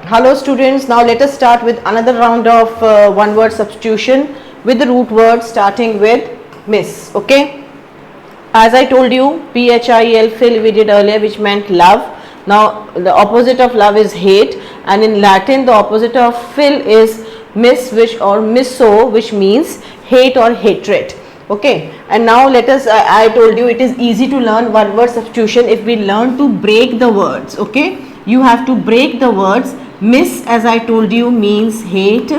Hello students, now let us start with another round of one word substitution with the root word starting with miss. Okay, as I told you, phil, phil we did earlier, which meant love. Now the opposite of love is hate, and in Latin the opposite of phil is miss, which or misso, which means hate or hatred. Okay, and now let us, I told you it is easy to learn one word substitution if we learn to break the words. Okay, you have to break the words. Miss, as I told you, means hate.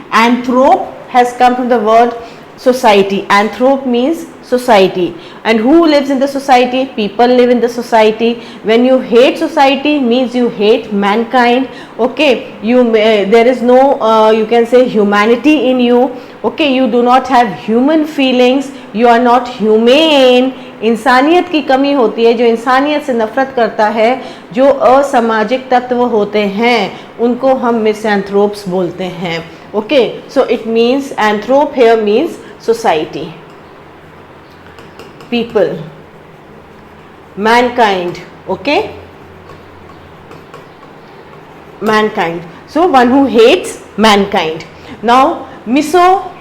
Anthrop has come from the word society. Anthrop means society. And who lives in the society? People live in the society. When you hate society, means you hate mankind. Okay, there is no you can say humanity in you. Okay, you do not have human feelings. You are not humane. इंसानियत की कमी होती है. जो इंसानियत से नफरत करता है, जो असामाजिक तत्व होते हैं, उनको हम मिसएंथ्रोप्स बोलते हैं. Okay, so it means एंथ्रोप here means society, people, mankind. Okay, mankind. So one who hates mankind. Now misogamist.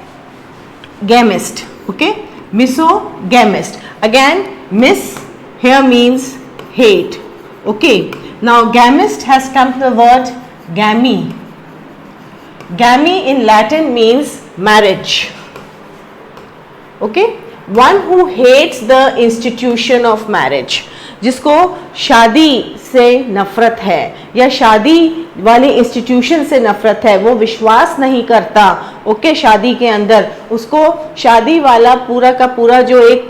Okay, misogamist. Again, miss here means hate. Okay, now gamist has come from the word gami. Gami in Latin means marriage. Okay, one who hates the institution of marriage, जिसको शादी से नफरत है या शादी वाले institution से नफरत है, वो विश्वास नहीं करता. ओके, शादी के अंदर उसको शादी वाला पूरा का पूरा जो एक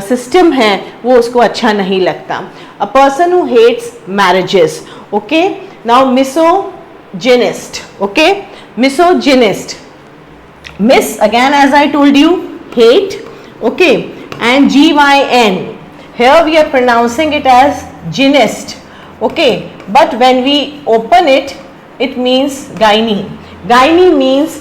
सिस्टम है वो उसको अच्छा नहीं लगता. A person who hates marriages. Okay, now misogynist. Okay, misogynist. Miss again as I told you, hate. Okay, and gyn, here we are pronouncing it as gynist. Okay, but when we open it, it means gynae. Gynae means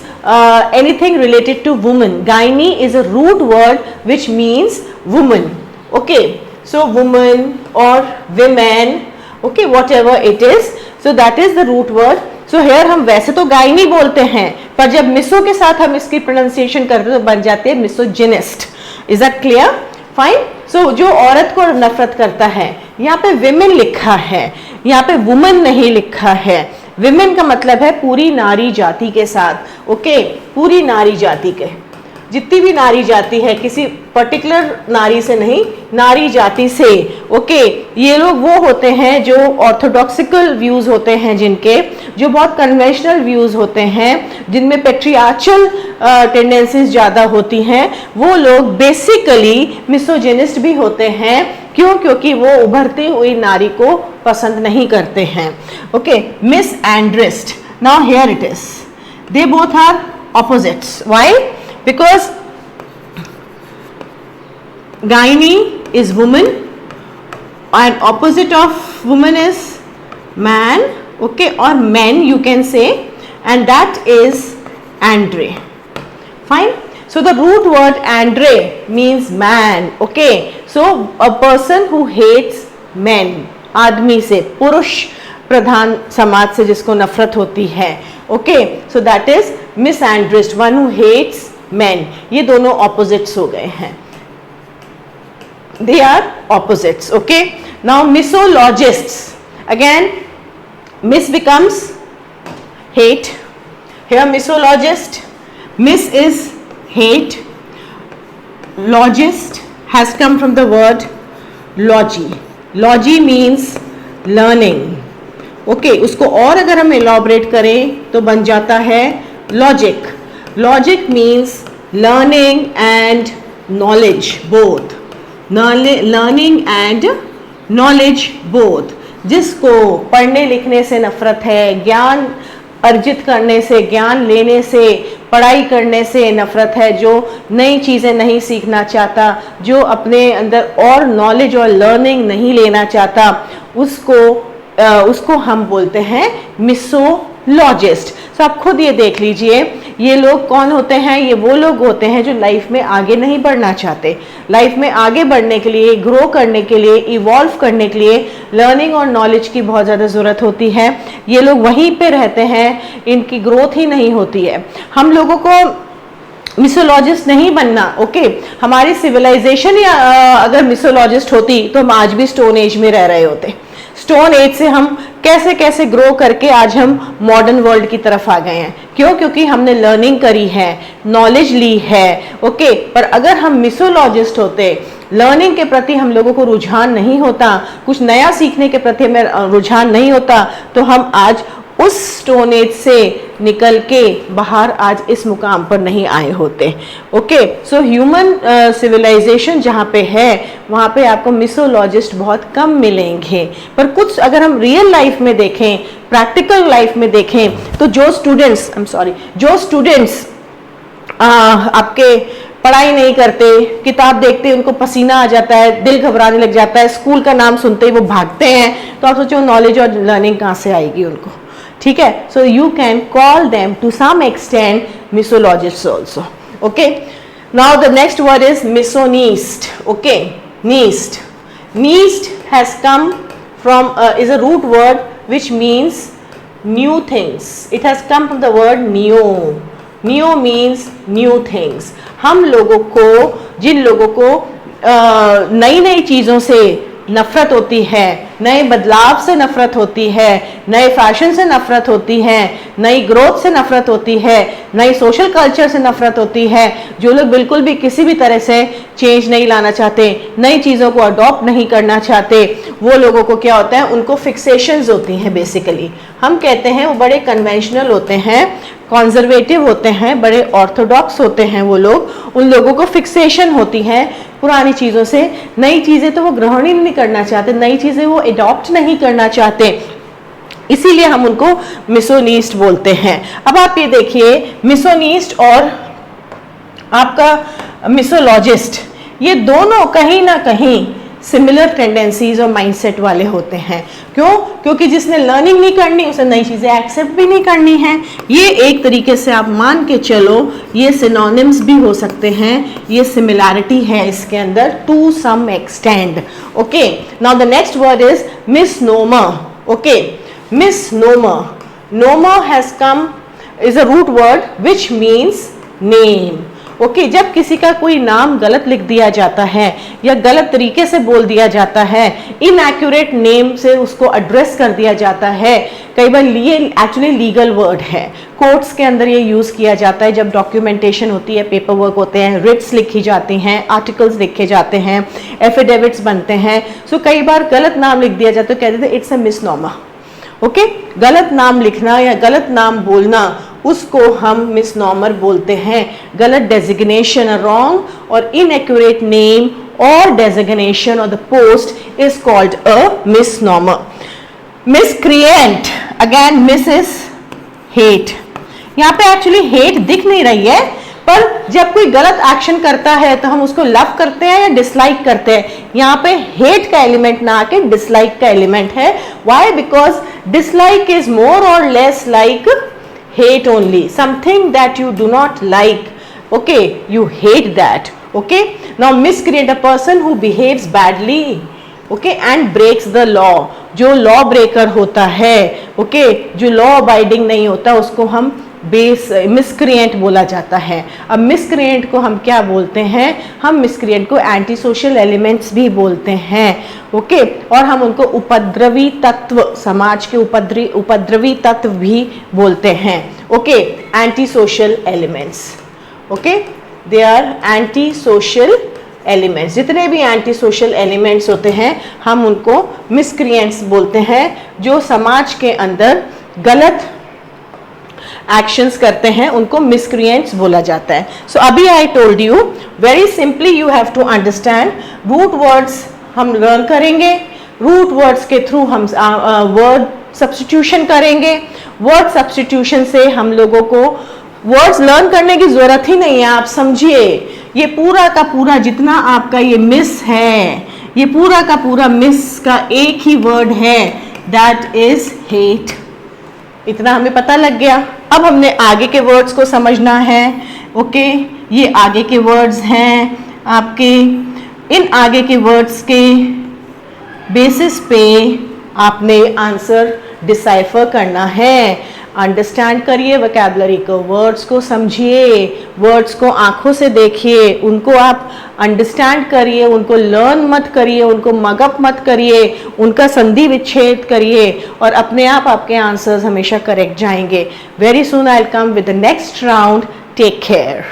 anything related to woman. Gynae is a root word which means woman. Okay, so woman or women, okay, whatever it is, so that is the root word. So here हम वैसे तो gynae बोलते हैं, पर जब मिसो के साथ हम इसकी प्रोनाउंसिएशन करते हैं तो बन जाते हैं misogynist. Is that clear? Fine. So जो औरत को नफरत करता है, यहाँ पे विमेन लिखा है, यहाँ पे वुमन नहीं लिखा है. विमेन का मतलब है पूरी नारी जाति के साथ. ओके, पूरी नारी जाति के, जितनी भी नारी जाति है, किसी पर्टिकुलर नारी से नहीं, नारी जाति से. ओके, ये लोग वो होते हैं जो ऑर्थोडॉक्सिकल व्यूज होते हैं, जिनके जो बहुत कन्वेंशनल व्यूज होते हैं, जिनमें पेट्रियार्चल टेंडेंसीज ज़्यादा होती हैं, वो लोग बेसिकली मिसोजिनिस्ट भी होते हैं. क्यों? क्योंकि वो उभरती हुई नारी को पसंद नहीं करते हैं. Okay, misandrist. Now here it is, they both are opposites. Why? Because gynae is woman and opposite of woman is man. Okay, or men you can say, and that is andre. Fine. So the root word andre means man. Okay, so a person who hates men, आदमी से, पुरुष प्रधान समाज से जिसको नफरत होती है. Okay, so that is misandrist, one who hates men. ये दोनों opposites हो गए हैं. They are opposites. Okay, now misologists. Again, miss becomes hate. Here misologist, miss is hate. Logist has come from the word logy. Logy means learning. Okay, उसको और अगर हम elaborate करें तो बन जाता है logic. Logic means learning and knowledge both. Learning and knowledge both. जिसको पढ़ने लिखने से नफरत है, ज्ञान अर्जित करने से, ज्ञान लेने से, पढ़ाई करने से नफरत है, जो नई चीज़ें नहीं सीखना चाहता, जो अपने अंदर और नॉलेज और लर्निंग नहीं लेना चाहता, उसको हम बोलते हैं मिसोलॉजिस्ट. तो आप खुद ये देख लीजिए, ये लोग कौन होते हैं? ये वो लोग होते हैं जो लाइफ में आगे नहीं बढ़ना चाहते। लाइफ में आगे बढ़ने के लिए, ग्रो करने के लिए, इवॉल्व करने के लिए लर्निंग और नॉलेज की बहुत ज़्यादा ज़रूरत होती है। ये लोग वहीं पे रहते हैं, इनकी ग्रोथ ही नहीं होती है। हम लोगों को मिसोलॉजिस्ट नहीं बनना, ओके। हमारी सिविलाइजेशन ही अगर मिसोलॉजिस्ट होती तो हम आज भी स्टोन एज में रह रहे होते। स्टोन एज से हम कैसे कैसे ग्रो करके आज हम मॉडर्न वर्ल्ड की तरफ आ गए हैं। क्यों? क्योंकि हमने लर्निंग करी है, नॉलेज ली है, ओके। पर अगर हम मिसोलॉजिस्ट होते, लर्निंग के प्रति हम लोगों को रुझान नहीं होता, कुछ नया सीखने के प्रति हमें रुझान नहीं होता, तो हम आज उस स्टोन एज से निकल के बाहर आज इस मुकाम पर नहीं आए होते, ओके। सो ह्यूमन सिविलाइजेशन जहाँ पे है वहाँ पे आपको मिसोलॉजिस्ट बहुत कम मिलेंगे। पर कुछ अगर हम रियल लाइफ में देखें, प्रैक्टिकल लाइफ में देखें, तो जो स्टूडेंट्स आपके पढ़ाई नहीं करते, किताब देखते उनको पसीना आ जाता है, दिल घबराने लग जाता है, स्कूल का नाम सुनते ही वो भागते हैं, तो आप सोचो नॉलेज और लर्निंग कहाँ से आएगी उनको, ठीक है। So you can call them to some extent misologist also, okay. Now the next word is misoneist, okay. Neist has come from is a root word which means new things. It has come from the word neo means new things. हम लोगों को, जिन लोगों को नई नई चीज़ों से नफरत होती है, नए बदलाव से नफरत होती है, नए फैशन से नफरत होती है, नई ग्रोथ से नफरत होती है, नई सोशल कल्चर से नफरत होती है, जो लोग बिल्कुल भी किसी भी तरह से चेंज नहीं लाना चाहते, नई चीज़ों को अडॉप्ट नहीं करना चाहते, वो लोगों को क्या होता है? उनको फिक्सेशंस होती हैं बेसिकली। हम कहते हैं वो बड़े कन्वेंशनल होते हैं, कॉन्जर्वेटिव होते हैं, बड़े ऑर्थोडॉक्स होते हैं वो लोग। उन लोगों को फिक्सेशन होती है पुरानी चीज़ों से। नई चीज़ें तो वो ग्रहण ही नहीं करना चाहते, नई चीज़ें वो अडॉप्ट नहीं करना चाहते, इसीलिए हम उनको मिसोनीस्ट बोलते हैं। अब आप ये देखिए, मिसोनीस्ट और आपका मिसोलॉजिस्ट, ये दोनों कहीं ना कहीं सिमिलर टेंडेंसीज और माइंडसेट वाले होते हैं। क्यों? क्योंकि जिसने लर्निंग नहीं करनी उसे नई चीज़ें एक्सेप्ट भी नहीं करनी है। ये एक तरीके से आप मान के चलो, ये सिनोनिम्स भी हो सकते हैं, ये सिमिलैरिटी है इसके अंदर to some extent, okay. Now the next word is misnomer, okay. Misnomer has come is a root word which means name, okay. जब किसी का कोई नाम गलत लिख दिया जाता है या गलत तरीके से बोल दिया जाता है, इनएक्यूरेट नेम से उसको एड्रेस कर दिया जाता है, कई बार ये एक्चुअली लीगल वर्ड है, कोर्ट्स के अंदर ये यूज़ किया जाता है जब डॉक्यूमेंटेशन होती है, पेपर वर्क होते हैं, रिट्स लिखी जाती हैं, आर्टिकल्स लिखे जाते हैं, एफिडेविट्स बनते हैं। सो कई बार गलत नाम लिख दिया जाता है, कहते थे इट्स अ मिसनोमर, ओके। गलत नाम लिखना या गलत नाम बोलना, उसको हम मिसनॉमर बोलते हैं। गलत डेजिग्नेशन, रॉन्ग और इनएक्यूरेट नेम और designation of the post is called a misnomer. Miscreant, again mis is hate. यहाँ पे एक्चुअली हेट दिख नहीं रही है, पर जब कोई गलत एक्शन करता है तो हम उसको लव करते हैं या डिसलाइक करते हैं। यहाँ पे हेट का एलिमेंट ना आके डिसलाइक का एलिमेंट है। Why? Because dislike is more or less like hate only, something that you do not like, okay, you hate that, okay. Now miscreant, a person who behaves badly, okay, and breaks the law, जो law breaker होता है, okay, जो law abiding नहीं होता, उसको हम miscreant बोला जाता है। अब मिसक्रिएंट को हम क्या बोलते हैं? हम मिसक्रिएंट को एंटी सोशल एलिमेंट्स भी बोलते हैं, ओके। और हम उनको उपद्रवी तत्व, समाज के उपद्रवी तत्व भी बोलते हैं, okay. Anti social elements, okay, they are anti social elements. जितने भी एंटी सोशल एलिमेंट्स होते हैं हम उनको मिसक्रिएंट्स बोलते हैं, जो समाज के अंदर गलत एक्शंस करते हैं, उनको मिसक्रिएंट्स बोला जाता है। सो अभी I told you very simply, you have to understand root words हम लर्न करेंगे, रूट वर्ड्स के थ्रू हम वर्ड सब्स्टिट्यूशन करेंगे। वर्ड सब्स्टिट्यूशन से हम लोगों को वर्ड्स लर्न करने की जरूरत ही नहीं है। आप समझिए, ये पूरा का पूरा जितना आपका ये मिस है, ये पूरा का पूरा मिस का एक ही वर्ड है, दैट इज हेट। इतना हमें पता लग गया। अब हमने आगे के वर्ड्स को समझना है। ओके, ये आगे के वर्ड्स हैं आपके। इन आगे के वर्ड्स के बेसिस पे आपने आंसर डिसाइफर करना है। अंडरस्टैंड करिए वोकैबुलरी को, वर्ड्स को समझिए, वर्ड्स को आंखों से देखिए, उनको आप अंडरस्टैंड करिए, उनको लर्न मत करिए, उनको मगअप मत करिए, उनका संधि विच्छेद करिए और अपने आप आपके आंसर्स हमेशा करेक्ट जाएंगे। Very soon I will come with the next round. Take care.